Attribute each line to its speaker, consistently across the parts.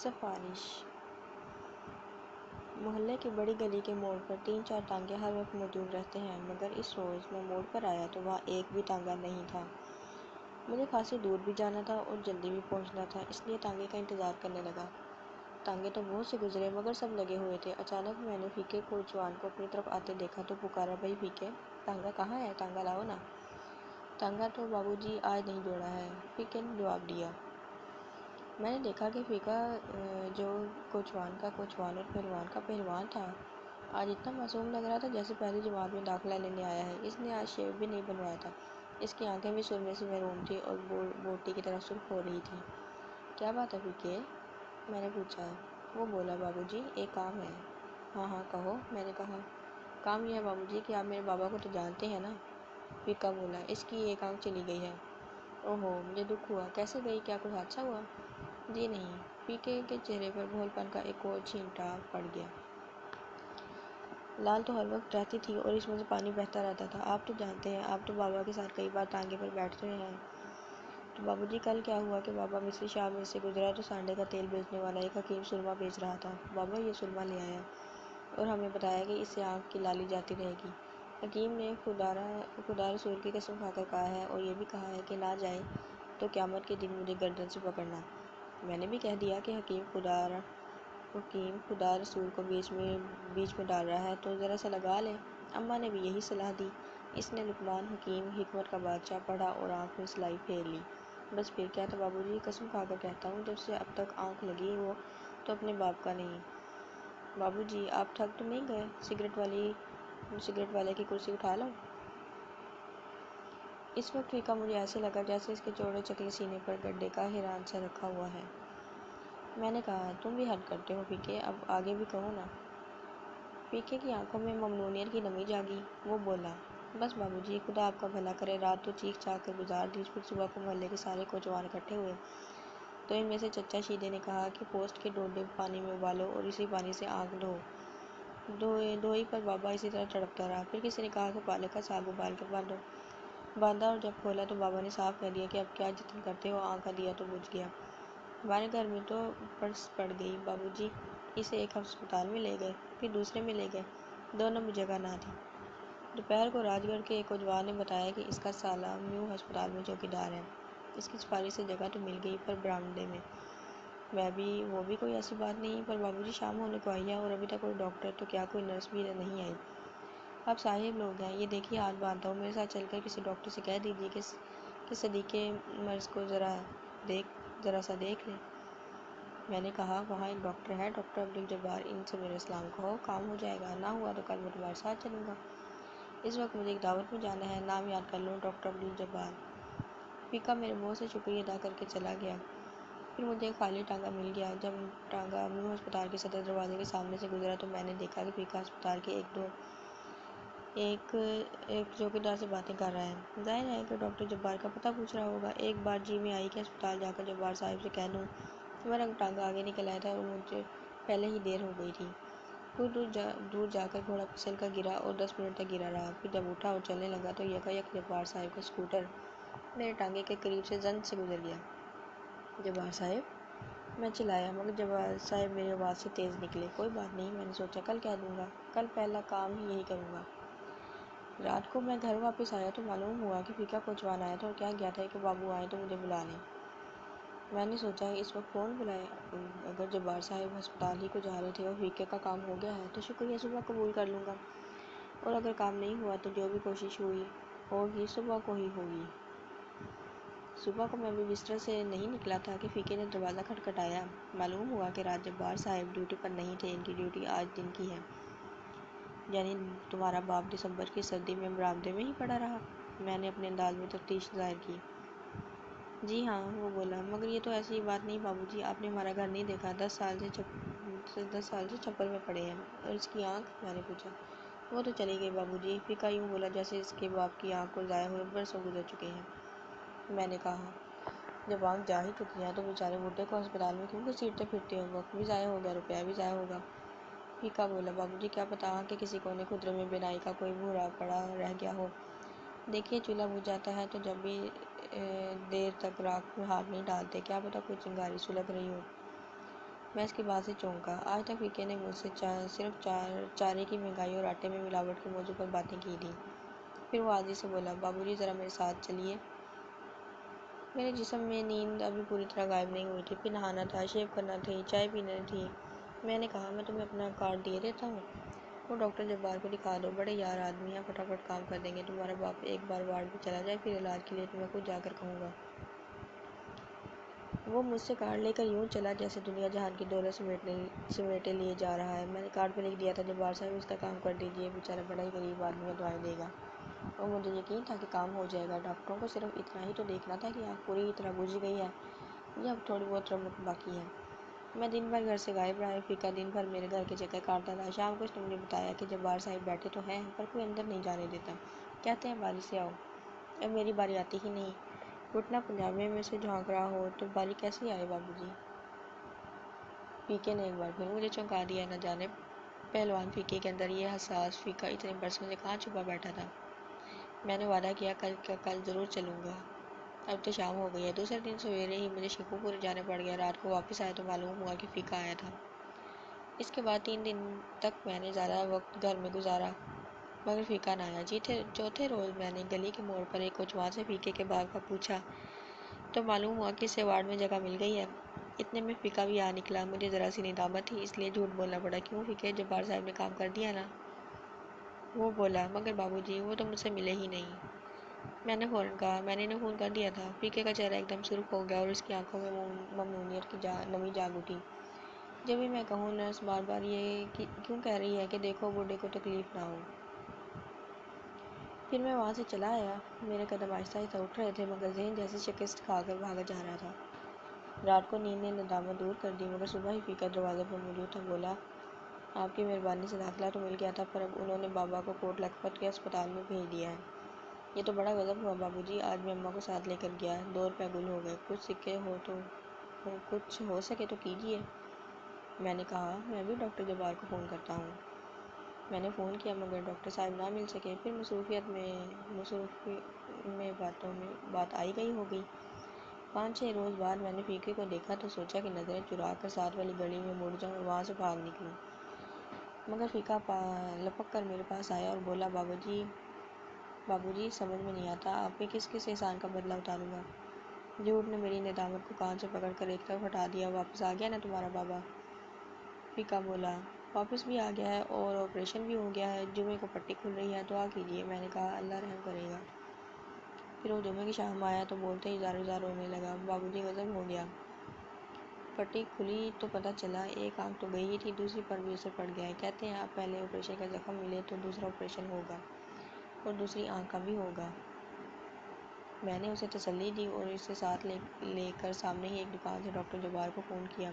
Speaker 1: سفارش۔ محلے کی بڑی گلی کے موڑ پر 3-4 ٹانگے ہر وقت موجود رہتے ہیں، مگر اس روز میں موڑ پر آیا تو وہاں ایک بھی ٹانگا نہیں تھا۔ مجھے خاصی دور بھی جانا تھا اور جلدی بھی پہنچنا تھا، اس لیے ٹانگے کا انتظار کرنے لگا۔ ٹانگے تو بہت سے گزرے مگر سب لگے ہوئے تھے۔ اچانک میں نے فیکے کوچوان کو اپنی طرف آتے دیکھا تو پکارا، بھائی فیکے، ٹانگا کہاں ہے؟ ٹانگا لاؤ نا۔ ٹانگا تو بابو جی آج نہیں جوڑا ہے، فیکے نے جواب دیا۔ میں نے دیکھا کہ فیکا جو کوچوان کا کوچوان اور پہلوان کا پہلوان تھا، آج اتنا معصوم لگ رہا تھا جیسے پہلی جماعت میں داخلہ لینے آیا ہے۔ اس نے آج شیو بھی نہیں بنوایا تھا، اس کی آنکھیں بھی سرمے سے محروم تھیں اور بوٹی کی طرح سرخ ہو رہی تھیں۔ کیا بات ہے فیکے؟ میں نے پوچھا۔ وہ بولا، بابو جی ایک کام ہے۔ ہاں ہاں کہو، میں نے کہا۔ کام یہ ہے بابو جی کہ آپ میرے بابا کو تو جانتے ہیں نا؟ فیکا بولا، اس کی ایک آنکھ چلی گئی ہے۔ اوہو، مجھے دکھ ہوا۔ کیسے گئی؟ کیا کوئی حادثہ ہوا؟ جی نہیں۔ فیکے کے چہرے پر بھول پن کا ایک اور چھینٹا پڑ گیا۔ لال تو ہر وقت رہتی تھی اور اس میں سے پانی بہتا رہتا تھا۔ آپ تو جانتے ہیں، آپ تو بابا کے ساتھ کئی بار ٹانگے پر بیٹھتے ہیں۔ تو بابو جی کل کیا ہوا کہ بابا مصری شاہ میں سے گزرا تو سانڈے کا تیل بیچنے والا ایک حکیم سرما بیچ رہا تھا۔ بابا یہ سرما لے آیا اور ہمیں بتایا کہ اس سے آنکھ کی لالی جاتی رہے گی۔ حکیم نے خدا رسول کی قسم کھا کر کہا ہے اور یہ بھی کہا ہے کہ نہ جائے تو قیامت کے دن مجھے گردن سے پکڑنا۔ میں نے بھی کہہ دیا کہ حکیم خدا رسول کو بیچ میں ڈال رہا ہے تو ذرا سا لگا لے۔ اماں نے بھی یہی صلاح دی۔ اس نے لقمان حکیم حکمت کا بادشاہ پڑھا اور آنکھ میں سلائی پھیر لی۔ بس پھر کیا تھا بابو جی، قسم کھا کر کہتا ہوں جب سے اب تک آنکھ لگی ہو تو اپنے باپ کا نہیں۔ بابو جی آپ تھک تو نہیں گئے؟ سگریٹ والے کی کرسی اٹھا لو۔ اس وقت فیکا مجھے ایسے لگا جیسے اس کے چوڑے چکلے سینے پر گڈھے کا ہران سا رکھا ہوا ہے۔ میں نے کہا، تم بھی حد کرتے ہو فیکے، اب آگے بھی کہو نا۔ فیکے کی آنکھوں میں ممنونیت کی نمی جاگی۔ وہ بولا، بس بابو جی خدا آپ کا بھلا کرے، رات تو چیخ چاخ کر گزار دی، پھر صبح کو محلے کے سارے کوچوان اکٹھے ہوئے تو ان میں سے چچا شیدے نے کہا کہ پوسٹ کے ڈونڈے پانی میں ابالو اور اسی پانی سے آنکھ دھوئی پر بابا اسی طرح تڑپتا رہا۔ پھر کسی نے کہا کہ پالک کا ساگ ابال کر باندھا اور جب کھولا تو بابا نے صاف کہہ دیا کہ اب کیا جتن کرتے ہو، آنکھ کا دیا تو بجھ گیا۔ ہمارے گھر میں تو پرس پڑ گئی بابو جی، اسے ایک ہسپتال میں لے گئے، پھر دوسرے میں لے گئے، دونوں میں جگہ نہ تھی۔ دوپہر کو راج گڑھ کے ایک کوچوان نے بتایا کہ اس کا سالہ میو ہسپتال میں چوکیدار ہے۔ اس کی سفارش سے جگہ تو مل گئی پر برآمدے میں۔ وہ بھی کوئی ایسی بات نہیں، پر بابو جی شام ہونے کو آئی ہے اور ابھی تک کوئی ڈاکٹر تو کیا کوئی نرس بھی نہیں آئی۔ آپ صاحب لوگ ہیں، یہ دیکھیے ہاتھ باندھتا ہوں، میرے ساتھ چل کر کسی ڈاکٹر سے کہہ دیجیے کہ صدیقے مرض کو ذرا سا دیکھ لیں۔ میں نے کہا، وہاں ایک ڈاکٹر ہے، ڈاکٹر عبدالجبار، ان سے میرا سلام کہو، کام ہو جائے گا، نہ ہوا تو کل میں تمہارے ساتھ چلوں گا۔ اس وقت مجھے ایک دعوت میں جانا ہے، نام یاد کر لو، ڈاکٹر عبدالجبار۔ فیکا میرے بہت سے شکریہ ادا کر کے چلا گیا۔ پھر مجھے ایک خالی ٹانگا مل گیا۔ جب ٹانگا میو ہسپتال کے صدر دروازے کے سامنے سے گزرا تو میں نے دیکھا کہ فیکا ہسپتال کے ایک چوکیدار سے باتیں کر رہا ہے۔ ظاہر ہے کہ ڈاکٹر جبار کا پتہ پوچھ رہا ہوگا۔ ایک بار جی میں آئی کہ ہسپتال جا کر جبار صاحب سے کہہ دوں کہ میرا ٹانگا آگے نکل آیا تھا اور مجھے پہلے ہی دیر ہو گئی تھی۔ کچھ دور جا کر گھوڑا پھسل کر گرا اور 10 منٹ تک گرا رہا، پھر جب اٹھا اور چلنے لگا تو یکایک جبار صاحب کا اسکوٹر میرے ٹانگے کے قریب سے زن سے گزر گیا۔ جبار صاحب، میں چلایا مگر جبار صاحب میری آواز سے تیز نکلے۔ کوئی بات نہیں، میں نے سوچا کل کہہ دوں گا، کل پہلا کام ہی یہی کروں گا۔ رات کو میں گھر واپس آیا تو معلوم ہوا کہ فیکا کوچوان آیا تھا اور کہہ گیا تھا کہ بابو آئیں تو مجھے بلا لیں۔ میں نے سوچا اس وقت کون بلائے؟ اگر جبار صاحب ہسپتال ہی کو جا رہے تھے اور فیکے کا کام ہو گیا ہے تو شکریہ، صبح قبول کر لوں گا، اور اگر کام نہیں ہوا تو جو بھی کوشش ہوگی صبح کو ہی ہوگی۔ صبح کو میں ابھی بستر سے نہیں نکلا تھا کہ فیکے نے دروازہ کھٹکھٹایا۔ معلوم ہوا کہ رات جبار صاحب ڈیوٹی پر نہیں تھے، ان کی ڈیوٹی آج دن کی ہے۔ یعنی تمہارا باپ دسمبر کی سردی میں برآمدے میں ہی پڑا رہا؟ میں نے اپنے انداز میں تفتیش ظاہر کی۔ جی ہاں، وہ بولا، مگر یہ تو ایسی بات نہیں بابو جی، آپ نے ہمارا گھر نہیں دیکھا، 10 سال سے چھپر میں پڑے ہیں۔ اور اس کی آنکھ؟ میں نے پوچھا۔ وہ تو چلی گئی بابو جی، فیکا یوں بولا جیسے اس کے باپ کی آنکھ کو ضائع ہوئے برسوں گزر چکے ہیں۔ میں نے کہا، جب آنکھ جا ہی چکی ہے تو بیچارے بڈھے کو ہسپتال میں کیوں گھسیٹتے پھرتے ہو؟ وقت بھی ضائع ہوگا، روپیہ بھی ضائع ہوگا۔ فیکا بولا، بابو جی کیا پتہ آنکھ کے کسی کونے خدرے میں بینائی کا کوئی بھورا پڑا رہ گیا ہو۔ دیکھیے چولہا بجھ جاتا ہے تو جب بھی دیر تک راکھ میں ہاتھ نہیں ڈالتے، کیا پتہ کوئی چنگاری سلگ رہی ہو۔ میں اس کی بات سے چونکا۔ آج تک فیکے نے مجھ سے صرف چارے کی مہنگائی اور آٹے میں ملاوٹ کے موضوع پر باتیں کی تھیں۔ پھر وہ عاجزی سے بولا، بابو جی ذرا میرے ساتھ چلیے۔ میرے جسم میں نیند ابھی پوری طرح غائب نہیں ہوئی تھی۔ پھر نہانا تھا، شیو کرنا تھی، چائے پینا تھی۔ میں نے کہا، میں تمہیں اپنا کارڈ دیے دیتا ہوں، وہ ڈاکٹر جبار کو دکھا دو، بڑے یار آدمی ہیں، فٹافٹ کام کر دیں گے۔ تمہارا باپ ایک بار وارڈ میں چلا جائے، پھر علاج کے لیے تو میں خود جا کر کہوں گا۔ وہ مجھ سے کارڈ لے کر یوں چلا جیسے دنیا جہان کی دولت سمیٹے لیے جا رہا ہے۔ میں نے کارڈ پہ لکھ دیا تھا، جبار صاحب اس کا کام کر دیجیے، بیچارہ بڑا ہی غریب آدمی ہے، دعائیں دے گا۔ اور مجھے یقین تھا کہ کام ہو جائے گا۔ ڈاکٹروں کو صرف اتنا ہی تو دیکھنا تھا کہ آنکھ پوری طرح بجھ گئی ہے یا اب تھوڑی بہت رمق باقی ہے۔ میں دن بھر گھر سے غائب رہا۔ فیکا دن بھر میرے گھر کے چکر کاٹتا تھا۔ شام کو اس نے مجھے بتایا کہ جبار صاحب بیٹھے تو ہیں پر کوئی اندر نہیں جانے دیتا، کہتے ہیں باری سے آؤ۔ اب میری باری آتی ہی نہیں۔ گھٹنا پنجابی میں سے جھانک رہا ہو تو باری کیسے آئے بابو جی؟ فیکے نے ایک بار پھر مجھے چونکا دیا۔ نہ جانے پہلوان فیکے کے اندر یہ حساس فیکا اتنے برسوں سے کہاں چھپا بیٹھا تھا۔ میں نے وعدہ کیا، کل ضرور چلوں گا۔ اب تو شام ہو گئی ہے۔ دوسرے دن سویرے ہی مجھے شیخو پور جانا پڑ گیا۔ رات کو واپس آیا تو معلوم ہوا کہ فیکا آیا تھا۔ اس کے بعد 3 دن تک میں نے زیادہ وقت گھر میں گزارا مگر فیکا نہ آیا۔ چوتھے روز میں نے گلی کے موڑ پر ایک کوچوان سے فیکے کے باغ کا پوچھا تو معلوم ہوا کہ اسے وارڈ میں جگہ مل گئی ہے۔ اتنے میں فیکا بھی آ نکلا۔ مجھے ذرا سی ندامت تھی، اس لیے جھوٹ بولنا پڑا۔ کیوں فیکے، جبار صاحب نے کام کر دیا نا؟ وہ بولا، مگر بابو جی وہ تو مجھ سے ملے ہی نہیں۔ میں نے فوراً کہا، میں نے انہیں فون کر دیا تھا۔ فیکے کا چہرہ ایک دم سرخ ہو گیا اور اس کی آنکھوں میں ممنونیت کی نمی جاگ اٹھی۔ جب بھی میں کہوں نرس بار بار یہ کیوں کہہ رہی ہے کہ دیکھو بوڑھے کو تکلیف نہ ہو۔ پھر میں وہاں سے چلا آیا۔ میرے قدم آہستہ آہستہ اٹھ رہے تھے مگر ذہن جیسے شکست کھا کر بھاگا جا رہا تھا۔ رات کو نیند نے ندامت دور کر دی مگر صبح ہی فیکا دروازے پر موجود تھا۔ بولا، آپ کی مہربانی سے داخلہ تو مل گیا تھا پر اب انہوں نے بابا کو کوٹ لکھپت کے اسپتال میں بھیج دیا ہے۔ یہ تو بڑا غضب ہوا بابو جی۔ آج میں اماں کو ساتھ لے کر گیا، 2 روپے گل ہو گئے۔ کچھ سکے کچھ ہو سکے تو کیجیے۔ میں نے کہا، میں بھی ڈاکٹر جبار کو فون کرتا ہوں۔ میں نے فون کیا مگر ڈاکٹر صاحب نہ مل سکے۔ پھر مصروفیت میں بات آئی گئی ہوگی۔ 5-6 روز بعد میں نے فیکے کو دیکھا تو سوچا کہ نظریں چرا کر ساتھ والی گلی میں مڑ جاؤں اور وہاں سے بھاگ نکلوں، مگر فیکا لپک کر میرے پاس آیا اور بولا، بابو جی سمجھ میں نہیں آتا آپ کے کس احسان کا بدلہ اتاروں گا۔ جھوٹ نے میری ندامت کو کان سے پکڑ کر ایک طرف ہٹا دیا۔ واپس آ گیا نا تمہارا بابا؟ فیکا بولا، واپس بھی آ گیا ہے اور آپریشن بھی ہو گیا ہے۔ جمعے کو پٹی کھل رہی ہے، دعا کیجیے۔ میں نے کہا، اللہ رحم کرے گا۔ پھر وہ جمعے کی شام آیا تو بولتے ہی زار رونے لگا۔ بابو جی غضب ہو گیا۔ پٹی کھلی تو پتہ چلا ایک آنکھ تو گئی ہی تھی، دوسری پر بھی اثر پڑ گیا ہے۔ کہتے ہیں اب پہلے آپریشن کا زخم ملے تو دوسرا آپریشن ہوگا اور دوسری آنکھ کا بھی ہوگا۔ میں نے اسے تسلی دی اور اسے ساتھ لے کر سامنے ہی ایک دکان سے ڈاکٹر جبار کو فون کیا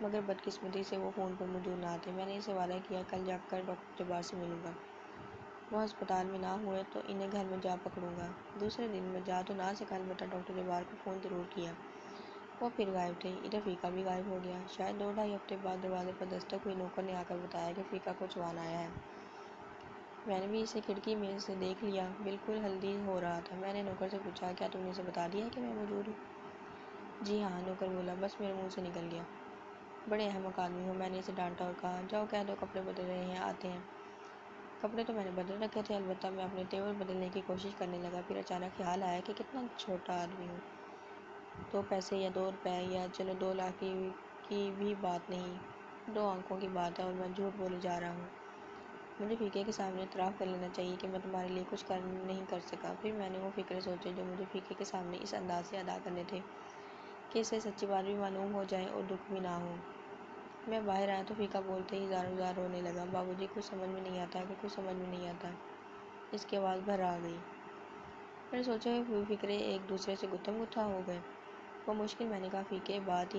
Speaker 1: مگر بدقسمتی سے وہ فون پر موجود نہ تھے۔ میں نے اسے وعدہ کیا کل جا کر ڈاکٹر جبار سے ملوں گا، وہ ہسپتال میں نہ ہوئے تو انہیں گھر میں جا پکڑوں گا۔ دوسرے دن میں جا تو نہ سکا البتہ ڈاکٹر جبار کو فون ضرور کیا۔ وہ پھر غائب تھے۔ ادھر فیکا بھی غائب ہو گیا۔ شاید 2-2.5 ہفتے بعد دروازے پر دستک ہوئی۔ نوکر نے آ کر بتایا کہ فیکا کوچوان آیا ہے۔ میں نے بھی اسے کھڑکی میں سے دیکھ لیا، بالکل ہلدی ہو رہا تھا۔ میں نے نوکر سے پوچھا، کیا تم نے اسے بتا دیا ہے کہ میں موجود ہوں؟ جی ہاں، نوکر بولا، بس میرے منہ سے نکل گیا۔ بڑے احمق آدمی ہو۔ میں نے اسے ڈانٹا اور کہا، جاؤ کہہ دو کپڑے بدل رہے ہیں، آتے ہیں۔ کپڑے تو میں نے بدل رکھے تھے، البتہ میں اپنے تیور بدلنے کی کوشش کرنے لگا۔ پھر اچانک خیال آیا کہ کتنا چھوٹا آدمی ہوں۔ 2 پیسے یا 2 روپے یا چلو 2 لاکھ کی بھی بات نہیں، 2 آنکھوں کی بات ہے اور میں جھوٹ بولے جا رہا ہوں۔ مجھے فیکے کے سامنے اعتراف کر لینا چاہیے کہ میں تمہارے لیے کچھ نہیں کر سکا۔ پھر میں نے وہ فکرے سوچے جو مجھے فیکے کے سامنے اس انداز سے ادا کرنے تھے کہ اسے سچی بات بھی معلوم ہو جائے اور دکھ بھی نہ ہو۔ میں باہر آیا تو فیکا بولتے ہی زار رونے لگا۔ بابو جی کچھ سمجھ میں نہیں آتا کہ کچھ سمجھ میں نہیں آتا۔ اس کی آواز بھر آ گئی۔ میں نے سوچا کہ فکرے ایک دوسرے سے گتھم گتھا ہو گئے۔ وہ مشکل۔ میں نے کہا، فیکے بات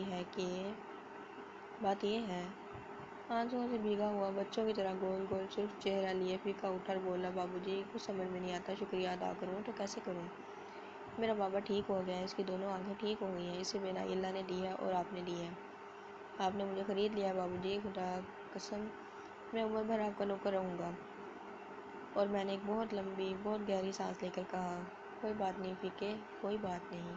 Speaker 1: یہ ہے۔ آنسوؤں سے بھیگا ہوا بچوں کی طرح گول گول سرخ چہرہ لیے فیکا اٹھا اور بولا، بابو جی کچھ سمجھ میں نہیں آتا، شکریہ ادا کروں تو کیسے کروں؟ میرا بابا ٹھیک ہو گیا ہے، اس کی دونوں آنکھیں ٹھیک ہو گئی ہیں، اسے بینائی اللہ نے دی ہے اور آپ نے دی ہے۔ آپ نے مجھے خرید لیا ہے بابو جی، خدا قسم میں عمر بھر آپ کا نوکر رہوں گا۔ اور میں نے ایک بہت لمبی بہت گہری سانس لے کر کہا، کوئی بات نہیں فیکے، کوئی بات نہیں۔